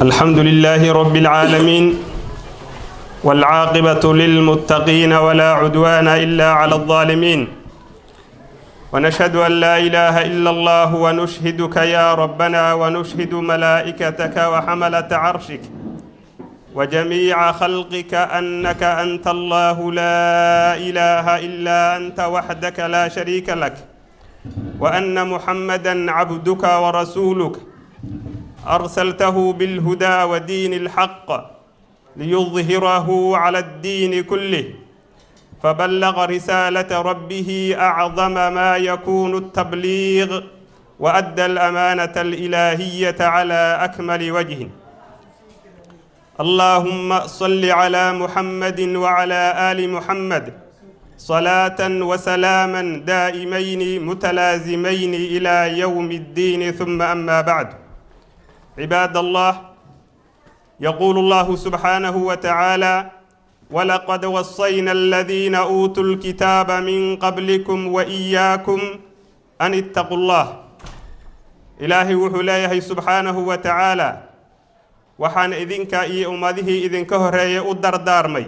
الحمد لله رب العالمين والعاقبة للمتقين ولا عدوان إلا على الظالمين ونشهد أن لا إله إلا الله ونشهدك يا ربنا ونشهد ملائكتك وحملة عرشك وجميع خلقك أنك أنت الله لا إله إلا أنت وحدك لا شريك لك وأن محمدًا عبدك ورسولك أرسلته بالهدى ودين الحق ليظهره على الدين كله فبلغ رسالة ربه أعظم ما يكون التبليغ وأدى الأمانة الإلهية على أكمل وجه. اللهم صل على محمد وعلى آل محمد صلاة وسلاما دائمين متلازمين إلى يوم الدين، ثم أما بعد. عباد الله، يقول الله سبحانه وتعالى: ولقد وصينا الذين أوتوا الكتاب من قبلكم وإياكم أن اتقوا الله. إلهي وحليه سبحانه وتعالى وحان إذنك أمده إذنك هرية الدردارمي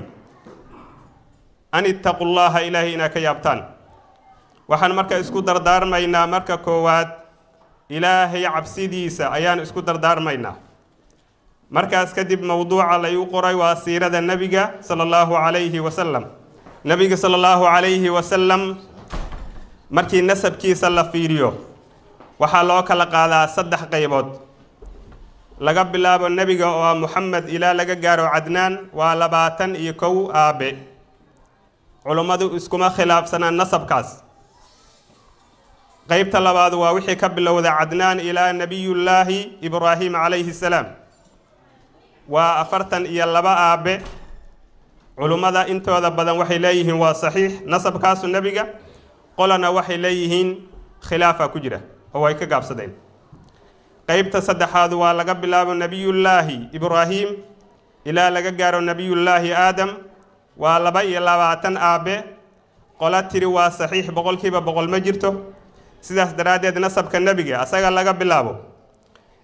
أن اتقوا الله إلهي إنك يابتان. وحان مركا اسكو دردارمينا مركا كواد إلهي عبسيديسا أيان اسكو دردارمينا. مركا اسكدب موضوع على يقرأ وسيرة النبي صلى الله عليه وسلم. النبي صلى الله عليه وسلم مركي نسب كي صلى فيريو وحالوك لقادا صدح قيبود لقب الله النبي ومحمد إلى لقارو عدنان ولباتن يكو آبي علماء اسكما خلاف سنة نسب كاس قيبت لباد ووحي كبلو عدنان إلى نبي الله إبراهيم عليه السلام وأفرتن إيا اللباء آبي علماء انتو ذا بدن وحي ليهن وصحيح نسب كاس النبي قلنا وحي ليهن خلافة كجرة هو يكقاب صدين. قيبت صدح هذا ولقب الله نبي الله إبراهيم إلى لقار نبي الله آدم ولبا لباتن آبي قلت تروا صحيح بقول كيف بقول مجرته سيداس درادة نسب كالنبي أسأل لقب الله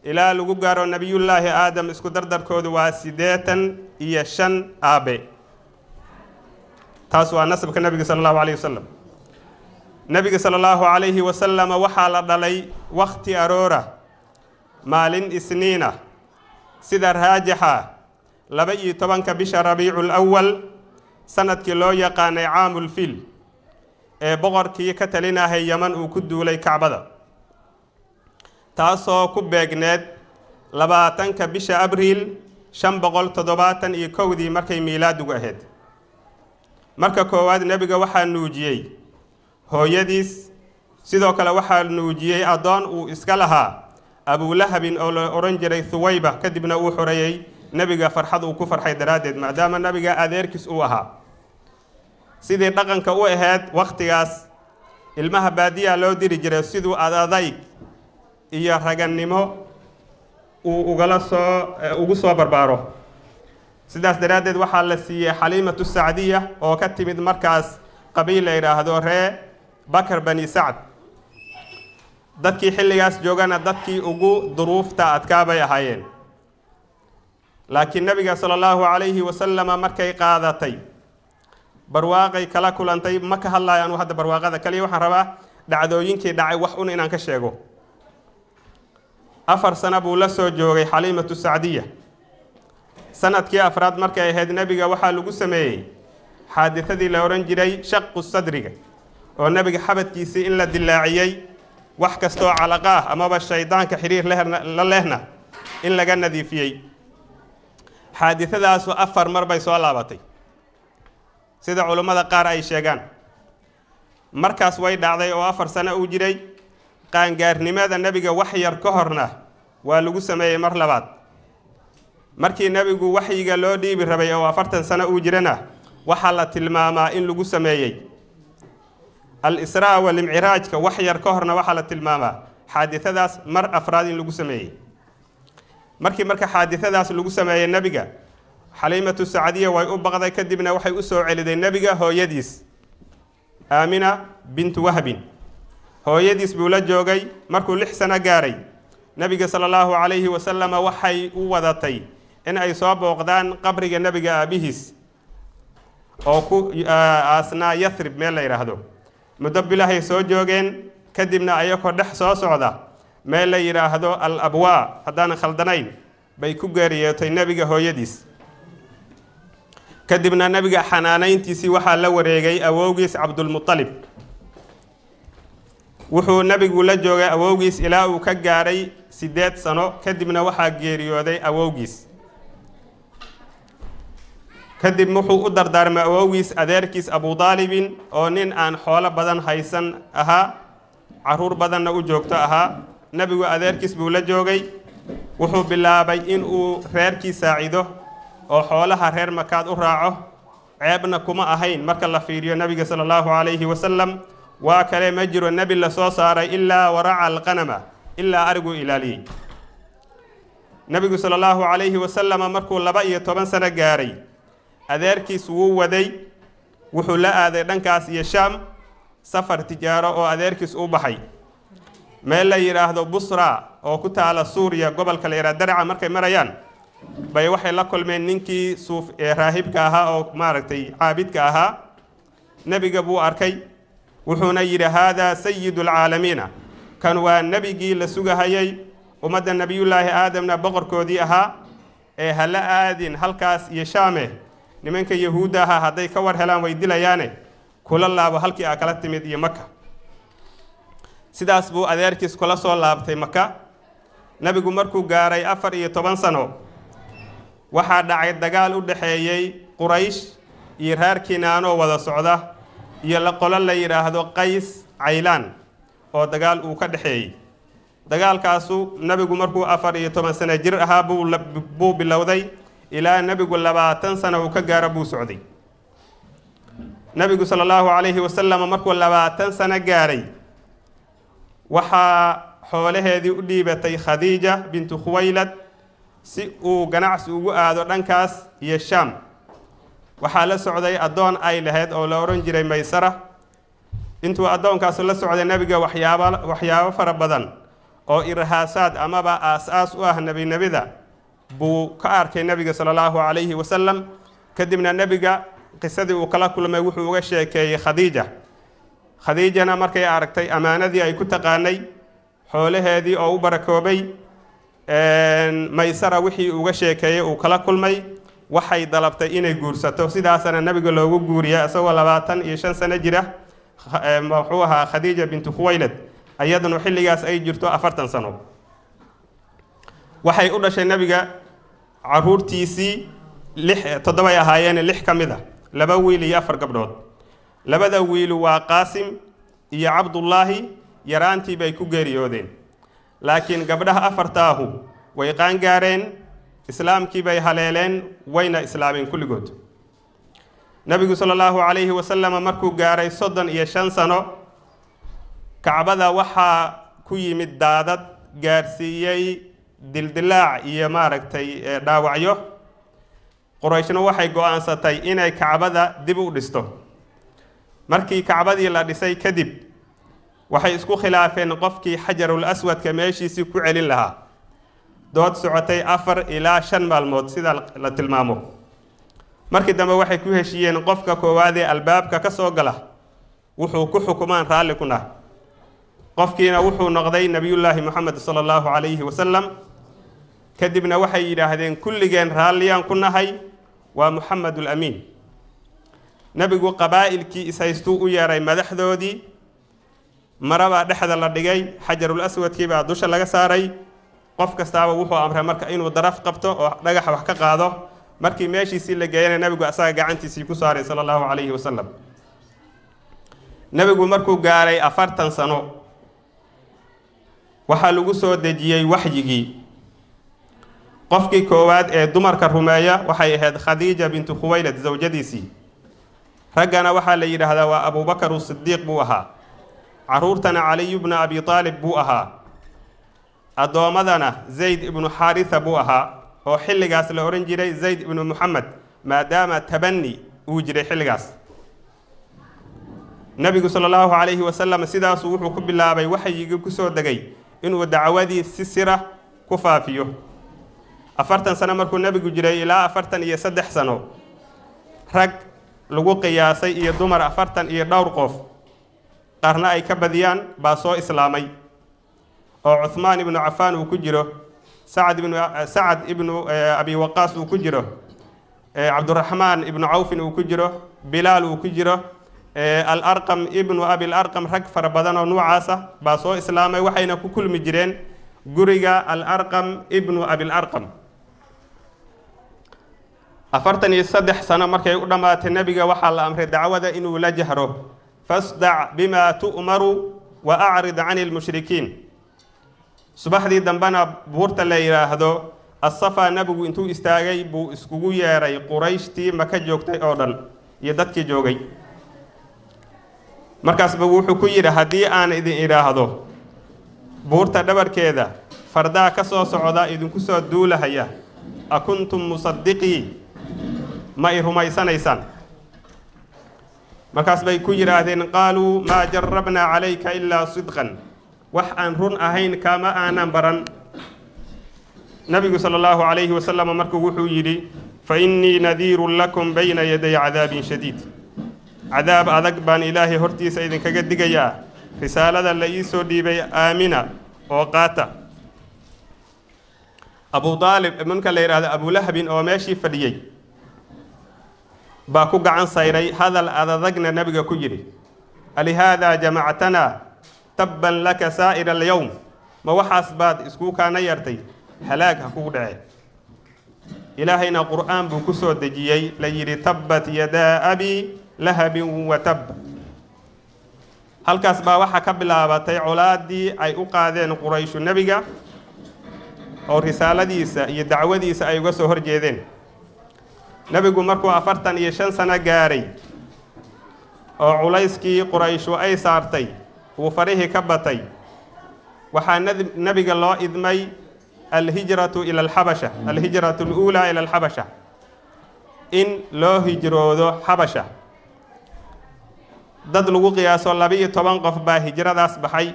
إلى لقار نبي الله آدم اسكو دردر كود واسداتا يشن آبي تاسوا نسب كالنبي صلى الله عليه وسلم. نبي صلى الله عليه وسلم وحال دلي وقت أرورة مالين إسنينة سيدر هاجحة لبي طبنك بش ربيع الأول سنة كيلو يقان عام الفيل بغر كي كتلنا هي يمن وكدو لي كعبدا تاسو كبيغناد لباتنك بش أبريل شم بغل تضباطن يكودي مركي ميلاد وهد مركا كواد نبي وحا نوجيي هو يديس سيدو كلا وحا نوجيي أدان وإسكالها أبو لهب أو أورنجري ثويبة كدبنا وحريي نبي فرحض وكفر حيدرادد ما دام النبي أذيركس أوها سيدي دقن كأوهاد وقت ياس المها بادية لو دير جري سيدو أذايك إيا رجن نمو وغلصو بربارو سيداس درادد وحال سي حليمة السعدية وكتمد مركز قبيلة إلى هذول بكر بني سعد dadkii xilligaas joogana dadkii ugu duruufta adkaabay ahaayeen laakiin nabiga sallallahu alayhi wa sallam markay qaadatay barwaaqay kala kulantay ma ka hadlayaan hadda barwaaqada kaliya waxaan rabaa dhacdooyinkii dhacay wax un inaan ka sheego. 4 sano buu la soo joogay Xaliimatu Sacdiya. sanadkii afraad markay ahayd nabiga waxa lagu sameeyay xaadithadii la oran jiray shaqu sadriga oo nabiga xabadkiisa in la dilaaciyay wax kasto calaqah ama ba shaydaanka xiriir la lehna in laga nadiifiyay. xaadithadaas 4 mar bay soo laabatay sida culimada qaar ay sheegaan. markaas way dhacday oo 4 sano uu jiray qaangaarnimada nabiga wax yar ka horna waa lagu sameeyay mar labaad. markii nabigu waxyiga loo dhiibi rabay oo 40 sano uu jirana waxa la tilmaamaa in lagu sameeyay الإسراء والمعراج كوحير كهرنا وحالة الماما حادثة داس مر أفراد لجو سماي مركي حادثة داس لجو سماي النبي حليمة السعدية ويبغض يكذبنا وحي أسوع على النبي هو يديس آمنة بنت وهب هو يديس بولاد جوجي مركو لحسنا جاري nabiga sallallahu alayhi wa sallam waxay u wadatay in ay soo booqdaan qabriga nabiga aabihiis oo ku asnaa Yathrib meel la yiraahdo muddo bilahay soo joogeen kadibna ayagoo dhex soo socda meel la yiraahdo al-Abwa haddaan khaldanayn bay ku geeriyootay nabiga hooyadiis kadibna nabiga xanaanayntiisii waxaa la wareegay awowgiis Abdul Muttalib wuxuu nabigu la joogay awowgiis ilaa uu ka gaaray 8 sano kadibna waxaa geeriyooday awowgiis kadib wuxuu u dardaarmay awowgiis adeerkiis Abu Talib oo nin aan xoolo badan haysan ahaa caruur badanna u joogto ahaa nabigu adeerkiis buu la joogay wuxuu bilaabay in uu reerkiisa saacido oo xoolaha reer Makaad u raaco ceebna kuma ahayn marka la fiiriyo nabiga sallallahu alayhi wa sallam waa kale ma jiro nabi la soo saaray ilaa waraca alqanama ilaa arigu ilaaliyay nabigu sallallahu alayhi wa sallam markuu 12 sano gaaray adeerkiis wuu waday wuxuu la aaday dhankaas iyo Shaam safar tijaaro oo adeerkiis u baxay meel la yiraahdo Busra oo ku taala Suuriya gobolka la yiraahdo Darca markay marayaan bay waxay la kulmeen ninkii suuf ee raahibka ahaa oo maaragtay caabidka ahaa nabiga buu arkay wuxuuna yiri hada sayyidul aalamiina kan waa nabigii la sugahayay umada nabiyullaahi aadamna boqorkoodii ahaa ee hala aadin halkaas iyo Shaame nimanka yahuuda ahaa haday ka war helaan way dilayaane kula laabo halkii ay kala timid iyo Makka sidaas buu adeerkiis kula soo laabtay Makka nabigu markuu gaaray 14 sano waxaa dhacay dagaal u dhaxeeyay Quraysh iyo reer Kinaano wada socda iyo la qolo la yiraahdo Qays Caylaan oo dagaal uu ka dhaxeeyay dagaalkaasu nabigu markuu 14 sano jir ahaa buu bilowday ilaa nabigu 20 sano uu ka gaaro buu socday nabigu sallallahu alayhi wa sallam markuu 20 sano gaaray waxa xoolaheedii u dhiibatay Khadija bint Khuwaylad si uu ganacsi ugu aado dhankaas iyo Shaam waxa la socday adoon ay lahayd oo la oran jiray Maysara intuu adoonkaas la socday nabiga waxyaabo fara badan oo irhaasaad amaba aas u ah nabida buu ka arkay nabiga sallallahu alayhi wa sallam kadibna nabiga qisadii uu kala kulmay wuxuu uga sheekeeyay Khadijana markay aragtay amaanadii ay ku taqaanay xoolaheedii oo u barakoobay Maysara wixii uga sheekeeyay uu kala kulmay waxay dalabtay inay guursato sidaasana nabiga loogu guuriyay asagoo 25 sano jira wuxuu ahaa Khadija bint Khuwaylad ayaduna xilligaas ay jirto 40 sano waxay u dhashay nabiga caruurtiisii 7 ahaayeen 6 kamida 2 wiil iyo 4 gabdhood labada wiil waa Qaasim iyo Abdullaahi yaraantii bay ku geeriyoodeen laakiin gabdhaha 4taahu way qaan gaareen islaamkii bay haleeleen wayna islaameen kulligood nabigu sallallahu alayhi wa sallam markuu gaaray 35 sano Kacbada waxa ku yimid daadad gaarsiiyay dildilaac iyo maaragtay dhaawacyo Qurayshna waxay go'aansatay inay Kacbada dib u dhisto markii Kacbadii la dhisay kadib waxay isku khilaafeen qofkii Hajarul Aswadka meeshiisii ku celin lahaa dood socotay 4 ilaa 5 maalmood sida la tilmaamo markii dambe waxay ku heshiyeen qofka koowaad ee albaabka ka soo gala wuxuu ku xukumaan raali kuna qofkiina wuxuu noqday nabiyullaahi Muhammad sallallahu alayhi wa sallam kadibna waxay yiraahdeen kulligeen raaliyaan ku nahay waa Muhammadul Amiin nabigu qabaa'ilkii isaystu u yeeray madaxdoodii maraba dhexda la dhigay Hajarul Aswadkii baa dusha laga saaray qof kastaaba wuxuu amray marka inuu daraf qabto oo dhagax wax ka qaado markii meeshiisii la geeyay nabigu asaga gacantiisii ku saaray sallallahu alayhi wa sallam nabigu markuu gaaray 40 sano waxa lagu soo dejiyay waxyigii qofkii koowaad ee dumarka rumeeya waxay ahayd Khadija bint Khuwaylad zawjadiisii ragana waxa la yiraahdaa waa Abu Bakr as-Siddiq buu ahaa caruurtana Ali ibn Abi Talib buu ahaa adoomadana Zayd ibn Haritha buu ahaa oo xilligaas la oran jiray Zayd ibn Muhammad maadaama tabanni uu jiray xilligaas nabigu sallallahu alayhi wa sallam sidaas wuxuu ku bilaabay waxyiga ku soo dagay إنه دعوادي سسرة كفافيو أفرتن سنة مركو النبي جري إلى أفرتن يسدح سنة رج لجو قياسي يدمر أفرتن يدور قف قرنا أي كبديان باسو إسلامي أو عثمان بن عفان وكجره سعد بن أبي وقاص وكجره عبد الرحمن بن عوف وكجره بلال وكجره الأرقم ابن أبي الأرقم رج فربدان ونوعاسة باسو إسلامي وحين كل مجرين جريجا الأرقم ابن أبي الأرقم أفرتني الصدح سنة مركي قدامات النبي وحال أمر الدعوة إنه لا جهره فاصدع بما تؤمر وأعرض عن المشركين صباح دي دنبنا بورت الليلة هذا الصفا نبغو انتو استاغي بو اسكوغو ياري قريش تي مكا جوغتي أودل يددك جوغي مركز بوحو كويرا هدي آن إذن إيرا هذا بورت دبر كذا فردا كسو سعودا إذن كسو دولة هيا أكنتم مصدقي ما إرهما يسان مركز بي كويرا هذين قالوا ما جربنا عليك إلا صدقا وحان رن أهين كما آنا برن نبي صلى الله عليه وسلم مركو وحو يري فإني نذير لكم بين يدي عذاب شديد عذاب أذقبان إلهي هرتي سيدن كقدق يا رسالة الليسو ديبي آمنة وقاتا أبو طالب منك اللي هذا أبو لهب أو ماشي فديي باكو عن صيري هذا الأذقنا نبي كجري لهذا جمعتنا تبا لك سائر اليوم ما وحاس بعد اسكو كان يرتي هلاك حقوق داعي إلهينا قرآن بكسو دجيي ليري تبت يدا أبي لهب وتب هل كسبا وحا كبلا باتي علادي أي أقادين قريش النبي أو رسالة ديسا يدعوة ديسا أي قصو هرجيدين نبي مركو أفرتن يشن سنة قاري أو عليسكي قريش أي سارتي وفريه كبتي وحا نبي الله إذمي الهجرة إلى الحبشة الهجرة الأولى إلى الحبشة إن لو هجرو حبشة dad lagu qiyaaso 12 qof baa hijradaas baxay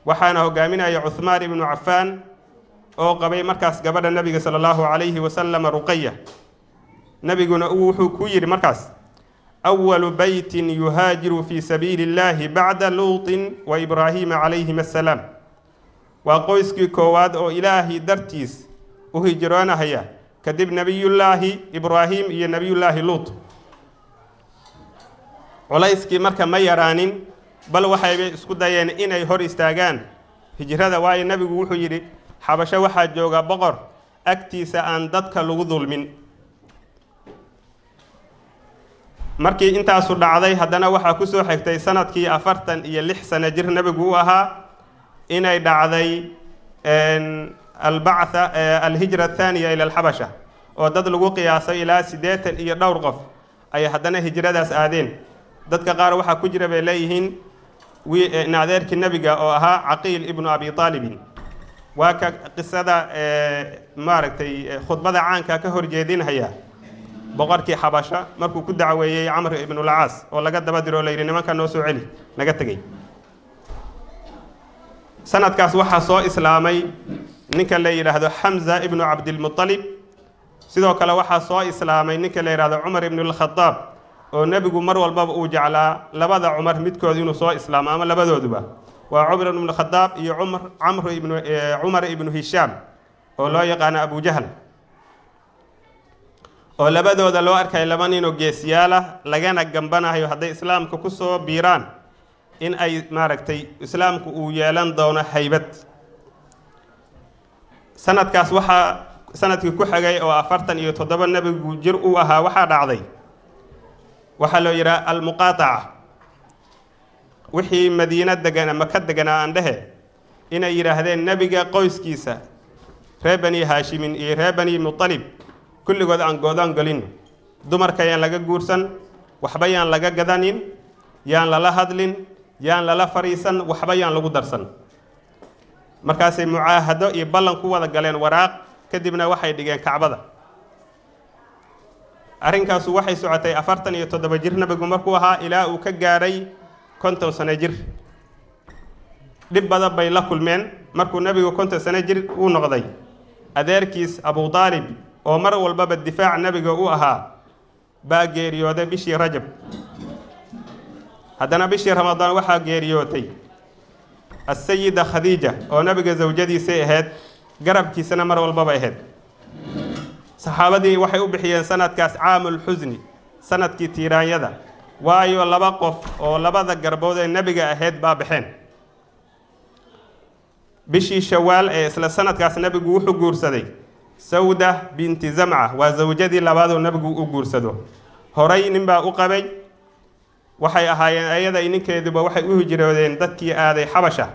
waxaana hogaaminaya Uthman ibn Affan oo qabay markaas gabadha nabiga sallallahu alayhi wa sallam Ruqayya nabiguna wuxuu ku yiri markaas awwalu baytin yuhajiru fi sabilillahi ba'da Lut wa Ibrahim alayhim assalam wa qoyskii koowaad oo Ilaahi dartiis u hijroonahaya kadib nabiyullaahi Ibrahim iyo nabiyullaahi Lut culayskii marka ma yaraanin bal waxay isku dayeen inay hor istaagaan hijrada waayo nabigu wuxuu yiri xabasho waxa jooga boqor agtiisa aan dadka lagu dulmin markii intaas u dhacday hadana waxa ku soo xigtay sanadkii 46 sano jir nabigu uu ahaa inay dhacday البعثة الهجرة الثانية إلى الحبشة ودد لغو قياسة إلى 8 iyo dhowr qof ay hadana hijradaas aadeen dadka qaar waxa ku jira beelayhiin naadeerkii nabiga oo ahaa Aqil ibn Abi Talib waa ka qisada maaragtay khudbada caanka ka horjeedinaya boqorkii Xabasha markuu ku dacweeyay Amr ibn al-Aas oo laga daba diro leeyay nimanka noo soo celi naga tagay sanadkaas waxa soo islaamay ninka la yiraahdo Hamza ibn Abd al-Muttalib sidoo kale waxa soo islaamay ninka la yiraahdo Umar ibn al-Khattab oo nabigu mar walba uu jeclaa labada Umar midkood inuu soo islaamo ama labadooduba waa Umar ibn al-Khattab iyo Umar ibn Hisham oo loo yaqaan Abu Jahl oo labadooda loo arkay laba nin oo geesiyaala lagana gambanayo haday islaamka ku soo biiraan in ay maaragtay islaamku uu yeelan doono haybad sanadkaas waxa sanadkii ku xigay oo 47 nabigu jir uu ahaa waxa dhacday waxa loo yiraahdaa al-muqata'a wixii Madiina degana Makka degana aan dhahe inay yiraahdeen nabiga qoyskiisa reer Bani Hashim iyo reer Bani Muttalib kulligood aan go'dan galin dumarka yaan laga guursan waxba yaan laga gadanin yaan la hadlin yaan la fariisan waxba yaan lagu darsan markaas ay muaahado iyo ballan ku wada galeen waraaq kadibna waxay dhigeen Kacbada arrinkaas waxay socotay 47 jir nabigu markuu ahaa ilaa uu ka gaaray 50 sano jir dhib badan bay la kulmeen markuu nabigu 50 sano jir uu noqday adeerkiis Abu Talib oo mar walba difaac nabiga uu ahaa baa geeriyooday bishii Rajab haddana bishii Ramadaan waxa geeriyootay السيدة خديجة oo nabiga zawjadiisa ahayd garabkiisana mar walba bay ahayd saxaabadii waxay u bixiyeen sanadkaas caamul xuzni sanadkii tiiraanyada waayo laba qof oo labada garbood ee nabiga ahayd baa baxeen bishii shawaal ee isla sanadkaas nabigu wuxuu guursaday Sawda binti Zam'a waa zawjadii labaad oo nabigu u guursado horay ninbaa u qabay waxay ahaayeen ayada ninkeeduba waxay u hijroodeen dadkii aaday Xabasha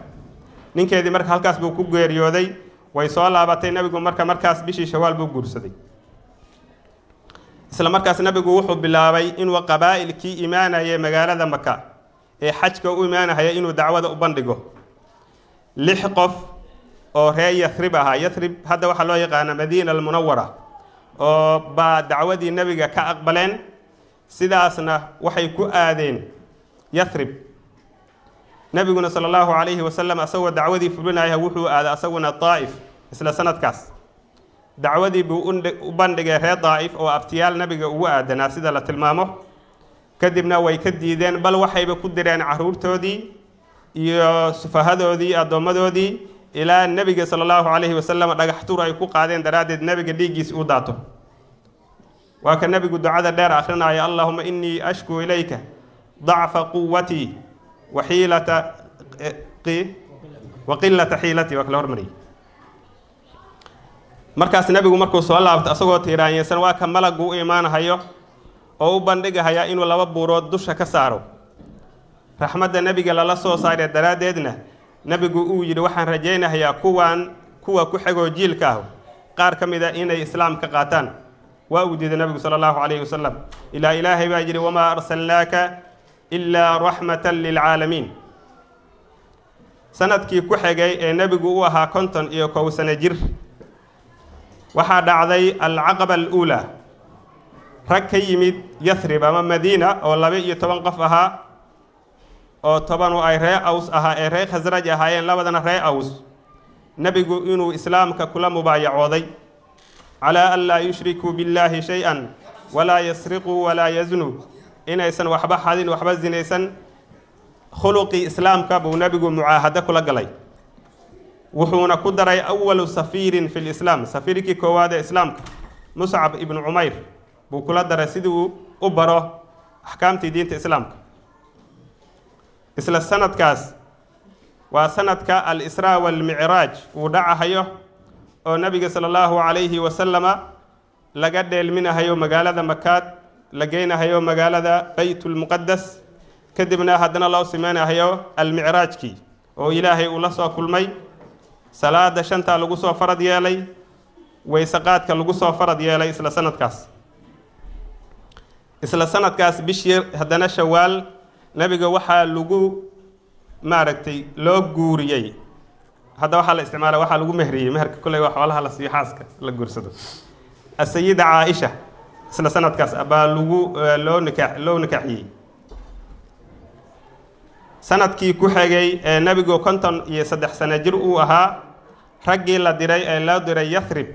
ninkeedii marka halkaas buu ku geeriyooday way soo laabatay nabigu markaas bishii shawaal buu guursaday isla markaas nabigu wuxuu bilaabay inuu qabaa'ilkii iimaanayay magaalada Makka ee xajka u iimaanaya inuu dacwada u bandhigo 6 qof oo reer Yathrib ah Yathrib hadda waxa loo yaqaan Madiina al-Munawwara oo ba dacwadii nabiga ka aqbaleen sidaasna waxay ku aadeen Yathrib nabiguna sallallahu alayhi wa sallam asagoo dacwadii fulinaya wuxuu aaday asaguna Taif isla sanadkaas dacwadii buu u bandhigay reer Taif oo abtiyaal nabiga ugu aadanaa sida la tilmaamo kadibna way ka diideen bal waxayba ku direen caruurtoodii iyo sufahadoodii adoomadoodii ilaa nabiga sallallahu alayhi wa sallam dhagax tuur ay ku qaadeen daraadeed nabiga dhiigiis u daato waa ka nabigu ducada dheer akhrinaya Allahumma inni ashku ilayka ضعف قوتي وحيلة وقلة حيلتي وكلا هرمري markaas nabigu markuu soo laabtay asagoo tiiraanaysan waa ka malagu iimaanahayo oo u bandhigayaa inuu laba buurood dusha ka saaro raxmadda nabiga la soo saaray daraadeedna nabigu uu yiri waxaan rajaynayaa kuwa ku xigoo jiilka ah qaar kamida inay islaamka qaataan waa uu diiday nabigu sallallahu alayhi wasallam ila ilaahi baa yiri wama arsalnaaka illa rahmatan lil alamin sanadkii ku xigay ee nabigu uu ahaa 51 sano jir waxaa dhacday al-aqaba al-ula rag ka yimid Yathrib ama Madiina oo 12 qof ahaa oo 10 ay reer Aws ahaa ee reer Khazraj ahaayeen labadana reer Aws nabigu inuu islaamka kula mubaayacooday ala an la yushriku billahi shay'an wala yasriqu wala yaznu inaysan waxba xadin waxba zinaysan khuluqi islaamka buu nabigu muaahada kula galay wuxuuna ku daray awwal safiirin fil islam safiirkii koowaad ee islaamka Mus'ab ibn Umayr buu kula daray sidii u baro ahkaamtii diinta islaamka isla sanadkaas waa sanadka al-Isra wal Mi'raj uu dhacayo oo nabiga sallallahu alayhi wa sallama laga dheelminayo magaalada Makka la geynayo magaalada Baytul Muqaddas kadibna hadana loo sameeynayo al-Mi'rajki oo Ilaahay uu la soo kulmay salaada shanta lagu soo farad yeelay weysaqaadka lagu soo farad yeelay isla sanadkaas bishii hadana shawaal nabiga waxa lagu maaragtay loo guuriyay hada waxa la isticmaalay waxa lagu mehriyay meherka kulay wax walaha la siiyo xaaska la guursado as-sayyida Aisha isla sanadkaas aba lagu loo nikaxiyay sanadkii ku xigay ee nabigu 53 sano jir uu ahaa raggii la diray ee la diray Yathrib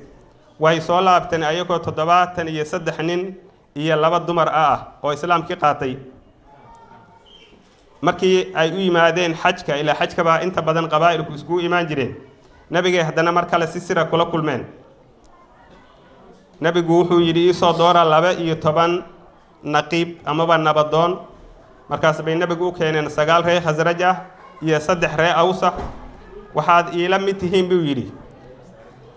way soo laabteen ayagoo 73 nin iyo 2 dumar ah oo islaamkii qaatay markii ay u yimaadeen xajka ila xajka baa inta badan qabaa'ilku isku iimaan jireen nabiga hadana mar kale si sira kula kulmeen nabigu wuxuu yiri soo doora 12 naqiib ama nabadoon markaas bay nabigu u keeneen 9 reer Khazraj ah iyo 3 reer Aws waxaad ila mid tihiin buu yiri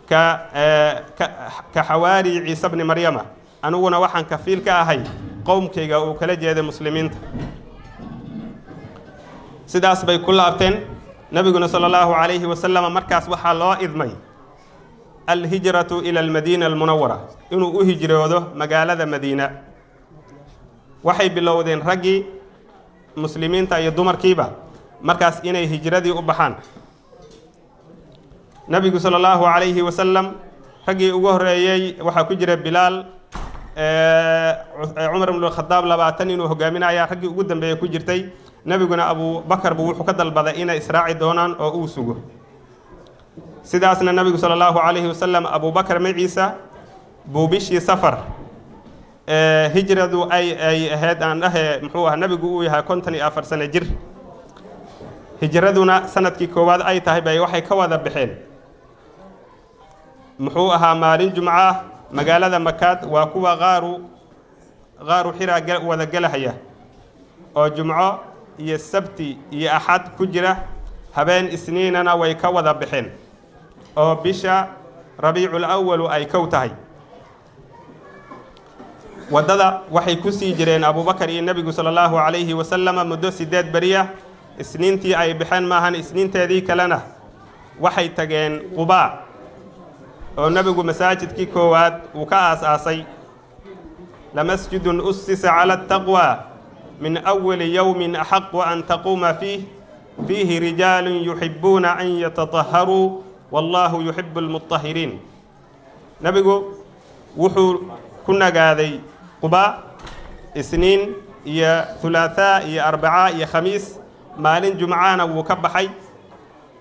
ka xawaari Ciisa ibn Maryama anuguna waxaan ka fiil ka ahay qowmkayga oo kala jeeday muslimiinta sidaas bay ku laabteen nabiguna sallallahu alayhi wa sallam markaas waxa loo idmay al-hijratu ila al-Madina al-Munawwara inuu u hijroodo magaalada Madiina waxay bilowdeen ragii muslimiinta iyo dumarkiiba markaas inay hijradii u baxaan nabigu sallallahu alayhi wa sallam ragii ugu horeeyay waxa ku jira Bilal Umar ibn al-Khattab 20 inuu hogaaminaya ragii ugu dambeeyay ku jirtay نبينا أبو بكر بوحو كدل بدأين إسراعي دونان أو أوسوغو سيداسنا النبي صلى الله عليه وسلم أبو بكر معيسى بوبيشي سفر هجرة أي هاد أن له محوها النبي جوها كنتني أفر سنة جر هجرتنا سنة كواد أي تهبي وحي كواد بحين محوها مارين جمعة مقالة مكات وكوا غارو حرا وذا جلهية أو جمعة يسبتي يأحد كجرة هبين سنيننا ويكواد بحين أو بشا ربيع الأول أي كوتهي وددا waxay ku sii jireen Abu Bakar iyo Nabiga sallallahu alayhi wa sallam muddo 8 bariya isniintii ay bixeen maahan isniinteedii kalena waxay tageen Quba oo Nabigu masaajidkii koowaad uu ka aasaasay la masjidun ussisa ala at-taqwa min awwal yawmin ahqqu an taquma fihi rijalun yuhibbuna an yatatahharu wallahu yuhibbul mutahhirin Nabigu wuxuu ku nagaaday قباء اثنين يا ثلاثاء يا أربعاء يا خميس مالين جمعانا وكبحي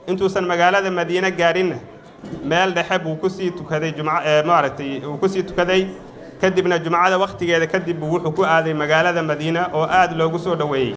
انتو سن مقالة المدينة قارنة مال دحب وكسي تكذي جمعة معرتي وكسي تكذي كدبنا جمعة وقت كذا كدب وحكو هذه مقالة المدينة أو آد لو قصوا دوي